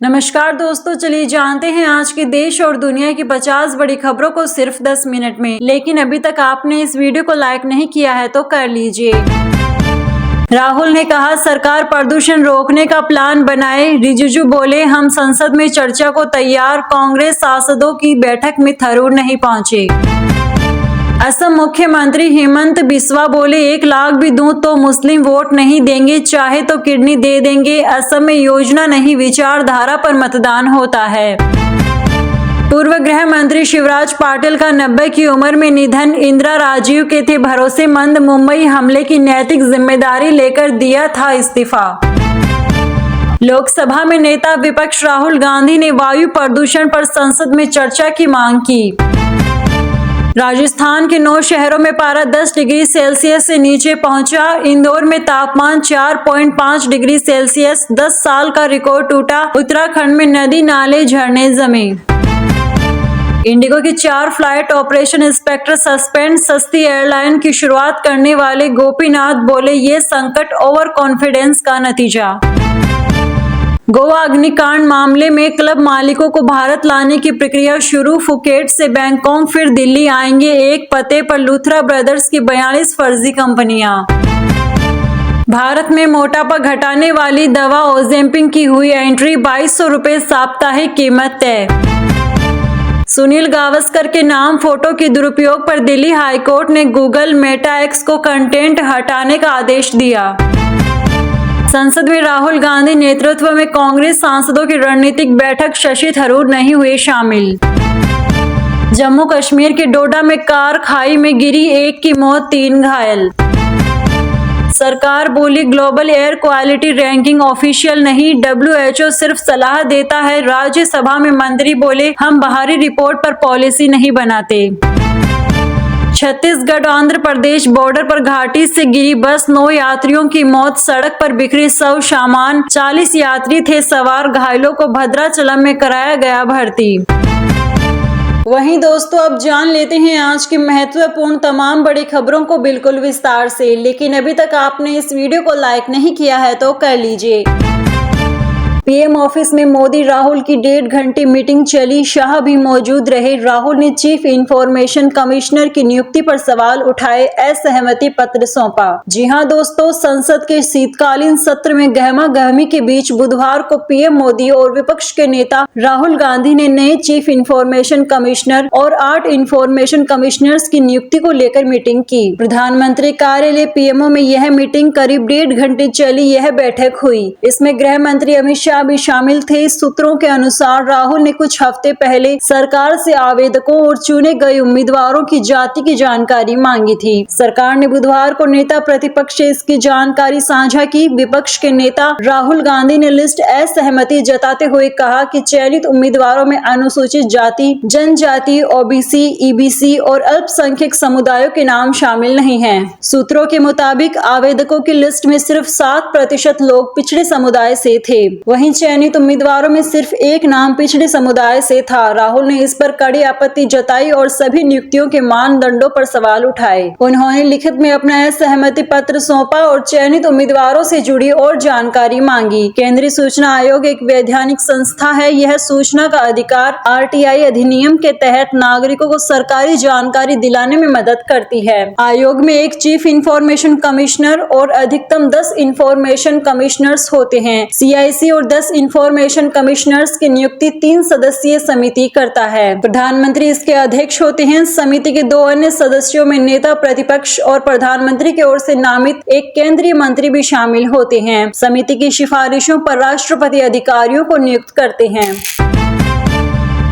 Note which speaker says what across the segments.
Speaker 1: नमस्कार दोस्तों, चलिए जानते हैं आज के देश और दुनिया की 50 बड़ी खबरों को सिर्फ 10 मिनट में। लेकिन अभी तक आपने इस वीडियो को लाइक नहीं किया है तो कर लीजिए। राहुल ने कहा सरकार प्रदूषण रोकने का प्लान बनाए। रिजिजू बोले हम संसद में चर्चा को तैयार। कांग्रेस सांसदों की बैठक में थरूर नहीं पहुंचे। असम मुख्यमंत्री हेमंत बिस्वा बोले 1 लाख भी दूं तो मुस्लिम वोट नहीं देंगे, चाहे तो किडनी दे देंगे। असम में योजना नहीं विचारधारा पर मतदान होता है। पूर्व गृह मंत्री शिवराज पाटिल का 90 की उम्र में निधन। इंदिरा राजीव के थे भरोसेमंद। मुंबई हमले की नैतिक जिम्मेदारी लेकर दिया था इस्तीफा। लोकसभा में नेता विपक्ष राहुल गांधी ने वायु प्रदूषण पर संसद में चर्चा की मांग की। राजस्थान के 9 शहरों में पारा 10 डिग्री सेल्सियस से नीचे पहुंचा। इंदौर में तापमान 4.5 डिग्री सेल्सियस, 10 साल का रिकॉर्ड टूटा। उत्तराखंड में नदी नाले झरने जमे। इंडिगो की 4 फ्लाइट ऑपरेशन इंस्पेक्टर सस्पेंड। सस्ती एयरलाइन की शुरुआत करने वाले गोपीनाथ बोले ये संकट ओवर कॉन्फिडेंस का नतीजा। गोवा अग्निकांड मामले में क्लब मालिकों को भारत लाने की प्रक्रिया शुरू। फुकेट से बैंकॉक फिर दिल्ली आएंगे। एक पते पर लूथरा ब्रदर्स की 42 फर्जी कंपनियां। भारत में मोटापा घटाने वाली दवा ओजेम्पिक की हुई एंट्री। 2200 रुपए साप्ताहिक कीमत तय। सुनील गावस्कर के नाम फोटो के दुरुपयोग पर दिल्ली हाईकोर्ट ने गूगल मेटा एक्स को कंटेंट हटाने का आदेश दिया। संसद में राहुल गांधी नेतृत्व में कांग्रेस सांसदों की रणनीतिक बैठक। शशि थरूर नहीं हुए शामिल। जम्मू कश्मीर के डोडा में कार खाई में गिरी, 1 की मौत 3 घायल। सरकार बोली global air quality ranking official नहीं, WHO सिर्फ सलाह देता है। राज्यसभा में मंत्री बोले हम बाहरी रिपोर्ट पर पॉलिसी नहीं बनाते। छत्तीसगढ़ आंध्र प्रदेश बॉर्डर पर घाटी से गिरी बस, 9 यात्रियों की मौत। सड़क पर बिखरी शव सामान, 40 यात्री थे सवार। घायलों को भद्राचलम में कराया गया भर्ती। वहीं दोस्तों, अब जान लेते हैं आज की महत्वपूर्ण तमाम बड़ी खबरों को बिल्कुल विस्तार से। लेकिन अभी तक आपने इस वीडियो को लाइक नहीं किया है तो कर लीजिए। पीएम ऑफिस में मोदी राहुल की 1.5 घंटे मीटिंग चली। शाह भी मौजूद रहे। राहुल ने चीफ इंफॉर्मेशन कमिश्नर की नियुक्ति पर सवाल उठाए। असहमति पत्र सौंपा। जी हां दोस्तों, संसद के शीतकालीन सत्र में गहमा गहमी के बीच बुधवार को पीएम मोदी और विपक्ष के नेता राहुल गांधी ने नए चीफ इंफॉर्मेशन कमिश्नर और 8 इंफॉर्मेशन कमिश्नर्स की नियुक्ति को लेकर मीटिंग की। प्रधानमंत्री कार्यालय पीएमओ में यह मीटिंग करीब 1.5 घंटे चली। यह बैठक हुई, इसमें गृह मंत्री अमित शाह भी शामिल थे। सूत्रों के अनुसार राहुल ने कुछ हफ्ते पहले सरकार से आवेदकों और चुने गए उम्मीदवारों की जाति की जानकारी मांगी थी। सरकार ने बुधवार को नेता प्रतिपक्ष से इसकी जानकारी साझा की। विपक्ष के नेता राहुल गांधी ने लिस्ट असहमति जताते हुए कहा कि चयनित उम्मीदवारों में अनुसूचित जाति, जनजाति, ओबीसी, ईबीसी और अल्पसंख्यक समुदायों के नाम शामिल नहीं हैं। सूत्रों के मुताबिक आवेदकों की लिस्ट में सिर्फ 7% लोग पिछड़े समुदाय से थे। वहीं चयनित उम्मीदवारों में सिर्फ 1 नाम पिछड़े समुदाय से था। राहुल ने इस पर कड़ी आपत्ति जताई और सभी नियुक्तियों के मानदंडों पर सवाल उठाए। उन्होंने लिखित में अपना असहमति पत्र सौंपा और चयनित उम्मीदवारों से जुड़ी और जानकारी मांगी। केंद्रीय सूचना आयोग एक वैधानिक संस्था है। यह सूचना का अधिकार RTI अधिनियम के तहत नागरिकों को सरकारी जानकारी दिलाने में मदद करती है। आयोग में एक चीफ इंफॉर्मेशन कमिश्नर और अधिकतम 10 इंफॉर्मेशन कमिश्नर्स होते हैं। CIC और 10 इंफॉर्मेशन कमिश्नर्स की नियुक्ति 3 सदस्यीय समिति करता है। प्रधानमंत्री इसके अध्यक्ष होते हैं। समिति के 2 अन्य सदस्यों में नेता प्रतिपक्ष और प्रधानमंत्री की ओर से नामित एक केंद्रीय मंत्री भी शामिल होते हैं। समिति की सिफारिशों पर राष्ट्रपति अधिकारियों को नियुक्त करते हैं।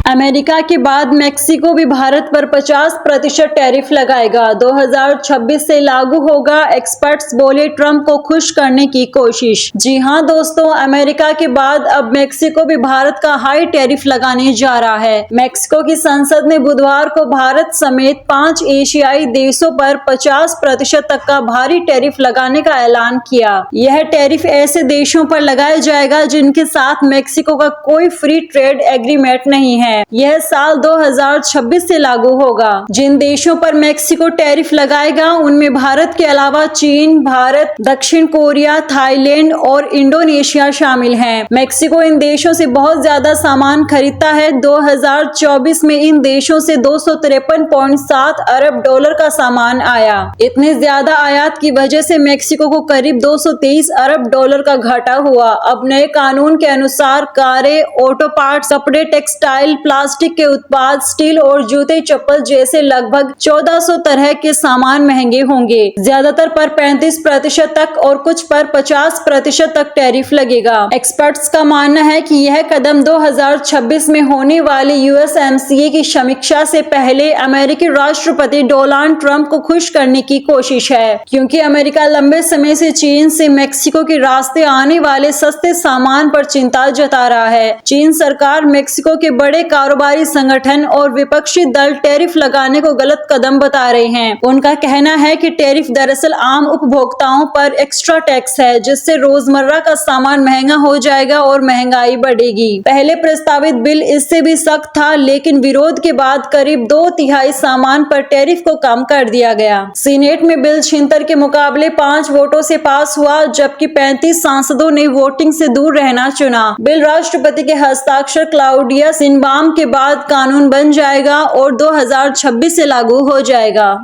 Speaker 1: अमेरिका के बाद मेक्सिको भी भारत पर 50% टैरिफ लगाएगा। 2026 से लागू होगा। एक्सपर्ट्स बोले ट्रंप को खुश करने की कोशिश। जी हां दोस्तों, अमेरिका के बाद अब मेक्सिको भी भारत का हाई टैरिफ लगाने जा रहा है। मेक्सिको की संसद ने बुधवार को भारत समेत 5 एशियाई देशों पर 50% तक का भारी टैरिफ लगाने का ऐलान किया। यह टैरिफ ऐसे देशों पर लगाया जाएगा जिनके साथ मेक्सिको का कोई फ्री ट्रेड एग्रीमेंट नहीं है। यह साल 2026 से लागू होगा। जिन देशों पर मेक्सिको टैरिफ लगाएगा उनमें भारत के अलावा चीन, भारत, दक्षिण कोरिया, थाईलैंड और इंडोनेशिया शामिल हैं। मेक्सिको इन देशों से बहुत ज्यादा सामान खरीदता है। 2024 में इन देशों से 253.7 अरब डॉलर का सामान आया। इतने ज्यादा आयात की वजह से मेक्सिको को करीब 223 अरब डॉलर का घाटा हुआ। अब नए कानून के अनुसार कारें, ऑटो पार्ट्स, कपड़े, टेक्सटाइल, प्लास्टिक के उत्पाद, स्टील और जूते चप्पल जैसे लगभग 1400 तरह के सामान महंगे होंगे। ज्यादातर पर 35% तक और कुछ पर 50% तक टैरिफ लगेगा। एक्सपर्ट्स का मानना है कि यह कदम 2026 में होने वाली USMCA की समीक्षा से पहले अमेरिकी राष्ट्रपति डोनाल्ड ट्रंप को खुश करने की कोशिश है, क्योंकि अमेरिका लंबे समय से चीन से मेक्सिको के रास्ते आने वाले सस्ते सामान पर चिंता जता रहा है। चीन सरकार, मेक्सिको के बड़े कारोबारी संगठन और विपक्षी दल टैरिफ लगाने को गलत कदम बता रहे हैं। उनका कहना है कि टैरिफ दरअसल आम उपभोक्ताओं पर एक्स्ट्रा टैक्स है, जिससे रोजमर्रा का सामान महंगा हो जाएगा और महंगाई बढ़ेगी। पहले प्रस्तावित बिल इससे भी सख्त था, लेकिन विरोध के बाद करीब 2/3 सामान पर टैरिफ को कम कर दिया गया। सीनेट में बिल 76 के मुकाबले 5 वोटों से पास हुआ, जबकि 35 सांसदों ने वोटिंग से दूर रहना चुना। बिल राष्ट्रपति के हस्ताक्षर क्लाउडिया शिनबाम के बाद कानून बन जाएगा और 2026 से लागू हो जाएगा।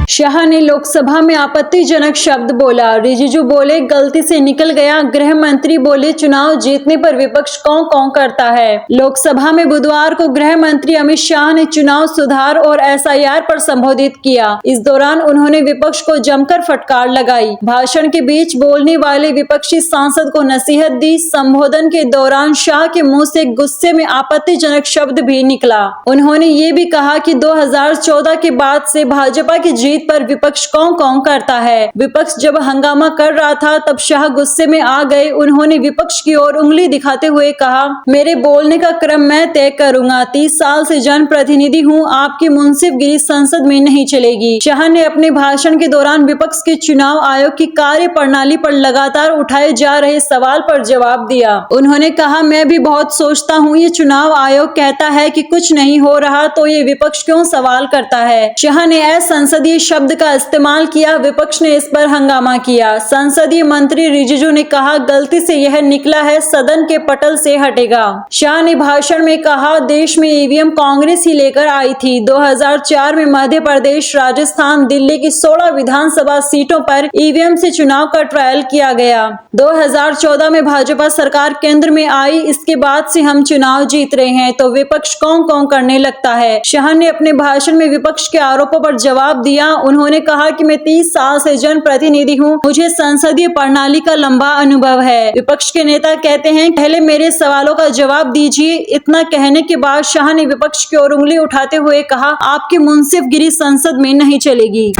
Speaker 1: शाह ने लोकसभा में आपत्तिजनक शब्द बोला। रिजिजू बोले गलती से निकल गया। गृह मंत्री बोले चुनाव जीतने पर विपक्ष कौं करता है। लोकसभा में बुधवार को गृह मंत्री अमित शाह ने चुनाव सुधार और SIR पर संबोधित किया। इस दौरान उन्होंने विपक्ष को जमकर फटकार लगाई। भाषण के बीच बोलने वाले विपक्षी सांसद को नसीहत दी। संबोधन के दौरान शाह के मुंह से गुस्से में आपत्तिजनक शब्द भी निकला। उन्होंने ये भी कहा कि 2014 के बाद से भाजपा की जीत पर विपक्ष कौं करता है। विपक्ष जब हंगामा कर रहा था तब शाह गुस्से में आ गए। उन्होंने विपक्ष की ओर उंगली दिखाते हुए कहा, मेरे बोलने का क्रम मैं तय करूंगा। 30 साल से जनप्रतिनिधि हूं, आपकी मुंसिफगिरी संसद में नहीं चलेगी। शाह ने अपने भाषण के दौरान विपक्ष के चुनाव आयोग की कार्य प्रणाली पर लगातार उठाए जा रहे सवाल पर जवाब दिया। उन्होंने कहा, मैं भी बहुत सोचता हूँ, ये चुनाव आयोग कहता है कि कुछ नहीं हो रहा तो ये विपक्ष क्यों सवाल करता है। शाह ने असंसदीय शब्द का इस्तेमाल किया। विपक्ष ने इस पर हंगामा किया। संसदीय मंत्री रिजिजू ने कहा, गलती से यह निकला है, सदन के पटल से हटेगा। शाह ने भाषण में कहा, देश में EVM कांग्रेस ही लेकर आई थी। 2004 में मध्य प्रदेश, राजस्थान, दिल्ली की 16 विधानसभा सीटों पर EVM से चुनाव का ट्रायल किया गया। 2014 में भाजपा सरकार केंद्र में आई। इसके बाद से हम चुनाव जीत रहे हैं, तो विपक्ष कौं करने लगता है। शाह ने अपने भाषण में विपक्ष के आरोपों पर जवाब दिया। उन्होंने कहा कि मैं 30 साल से जनप्रतिनिधि हूं, मुझे संसदीय प्रणाली का लंबा अनुभव है। विपक्ष के नेता कहते हैं, पहले मेरे सवालों का जवाब दीजिए। इतना कहने के बाद शाह ने विपक्ष की ओर उंगली उठाते हुए कहा, आपकी मुंसिफगिरी संसद में नहीं चलेगी।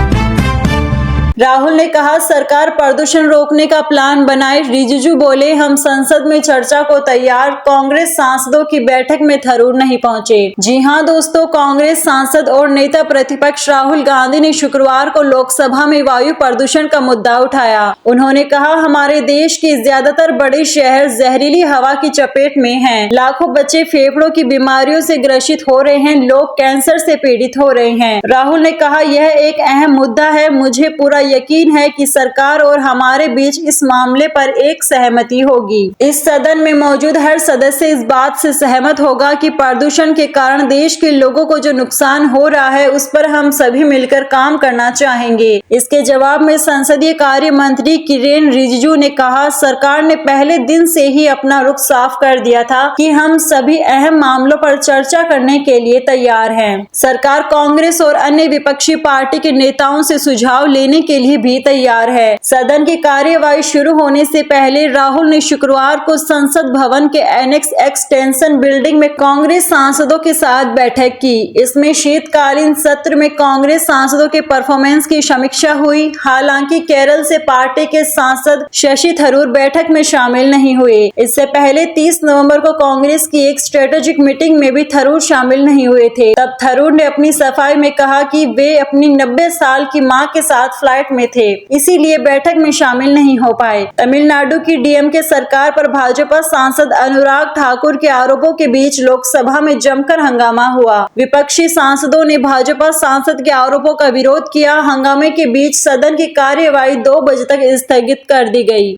Speaker 1: राहुल ने कहा, सरकार प्रदूषण रोकने का प्लान बनाए। रिजिजू बोले, हम संसद में चर्चा को तैयार। कांग्रेस सांसदों की बैठक में थरूर नहीं पहुंचे। जी हां दोस्तों, कांग्रेस सांसद और नेता प्रतिपक्ष राहुल गांधी ने शुक्रवार को लोकसभा में वायु प्रदूषण का मुद्दा उठाया। उन्होंने कहा, हमारे देश के ज्यादातर बड़े शहर जहरीली हवा की चपेट में हैं। लाखों बच्चे फेफड़ों की बीमारियों से ग्रसित हो रहे हैं। लोग कैंसर से पीड़ित हो रहे हैं। राहुल ने कहा, यह एक अहम मुद्दा है। मुझे पूरा यकीन है कि सरकार और हमारे बीच इस मामले पर एक सहमति होगी। इस सदन में मौजूद हर सदस्य इस बात से सहमत होगा कि प्रदूषण के कारण देश के लोगों को जो नुकसान हो रहा है उस पर हम सभी मिलकर काम करना चाहेंगे। इसके जवाब में संसदीय कार्य मंत्री किरेन रिजिजू ने कहा, सरकार ने पहले दिन से ही अपना रुख साफ कर दिया था कि हम सभी अहम मामलों पर चर्चा करने के लिए तैयार हैं। सरकार कांग्रेस और अन्य विपक्षी पार्टी के नेताओं से सुझाव लेने के लिए भी तैयार है। सदन की कार्यवाही शुरू होने से पहले राहुल ने शुक्रवार को संसद भवन के एनेक्स एक्सटेंशन बिल्डिंग में कांग्रेस सांसदों के साथ बैठक की। इसमें शीतकालीन सत्र में कांग्रेस सांसदों के परफॉर्मेंस की समीक्षा हुई। हालांकि केरल से पार्टी के सांसद शशि थरूर बैठक में शामिल नहीं हुए। इससे पहले 30 नवंबर को कांग्रेस की एक स्ट्रेटेजिक मीटिंग में भी थरूर शामिल नहीं हुए थे। तब थरूर ने अपनी सफाई में कहा कि वे अपनी 90 साल की मां के साथ फ्लाइट फ्लाइट में थे, इसीलिए बैठक में शामिल नहीं हो पाए। तमिलनाडु की डीएमके सरकार पर भाजपा सांसद अनुराग ठाकुर के आरोपों के बीच लोकसभा में जमकर हंगामा हुआ। विपक्षी सांसदों ने भाजपा सांसद के आरोपों का विरोध किया। हंगामे के बीच सदन की कार्यवाही 2 बजे तक स्थगित कर दी गई।